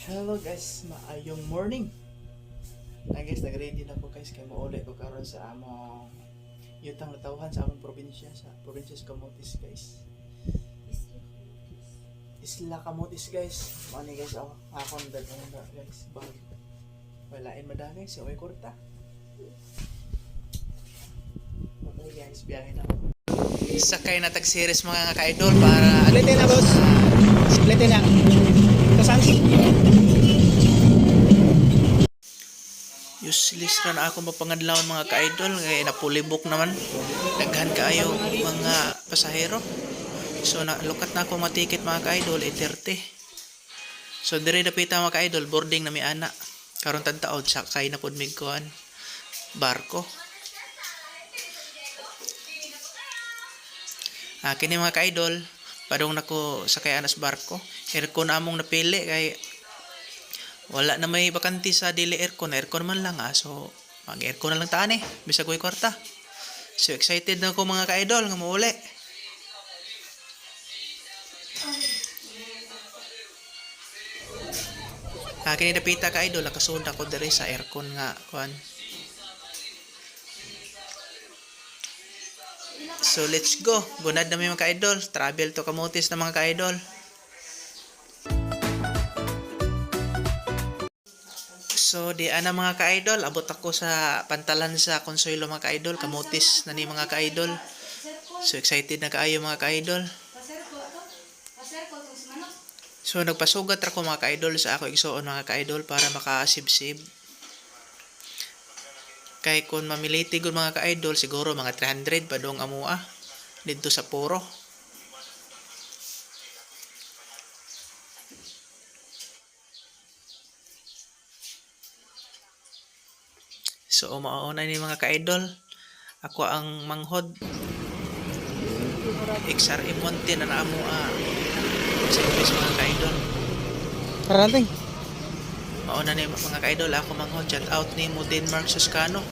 Hello guys, maayong morning. Guys, nag-ready na po guys kay mauli ko karon sa among yutang natawhan sa among probinsya sa Camotes guys. Isla Camotes guys. Mao ni guys akong dalawang guys. Bag. Walain madagay si Oy Kurta. Okay guys, biyahe na ako. Sakay na tag-series mga ka-idol para Splete na boss. Splete na. Kasansi. Useless ra na ako mapangadlawon mga ka-idol kay napulibok naman. Daghan kaayo mga pasahero. So lukat na ako matikit mga ka-idol 8:30. So dire dapita mga ka-idol boarding na mi ana. Karon tagtaod sakay na pud mig kuan barko. Kini mga ka-idol, padong nako sakay anas barko. Aircon among napili kay wala na may bakanti sa dili aircon man lang so mag aircon na lang taan bisag ko'y kwarta. So excited na ako mga ka-idol nga mauli. Kini dapita ka-idol nakasud ako diri sa aircon nga kuan. So let's go. Gunad na mga ka-idol. Travel to Camotes na mga ka-idol. So di ana mga ka-idol, abot ako sa pantalan sa Consuelo mga ka-idol, Camotes na ni mga ka-idol. So excited na kaayo mga ka-idol. So nagpasugat ako mga ka-idol sa ako igsuon mga ka-idol para makasibsib. Kay kung mamiliti gud mga ka-idol siguro mga 300 pa dong amua dito sa Puro. So mauna ni mga ka-idol. Ako ang manghod. XRM Monte na amua. Sa English mga ka-idol. Parating. Mauna ni mga ka-idol ako manghod. Shout out ni mo Denmark Suscano.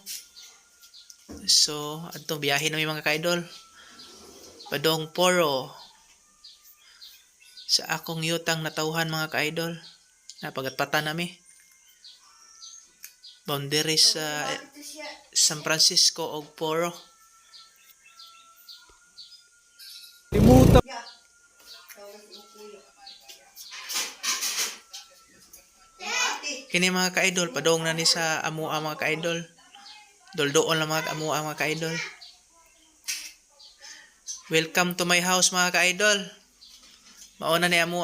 So adtong biyahe na mga ka-idol. Padong Poro. Sa akong yutang natawhan mga ka-idol. Napagatpatan nami. Boundaries sa San Francisco og Poro. Limuta. Kini mga ka-idol padong na ni sa amua mga ka-idol. Doldoon lang mga amua mga ka-idol. Welcome to my house mga ka-idol. Mauna ni amua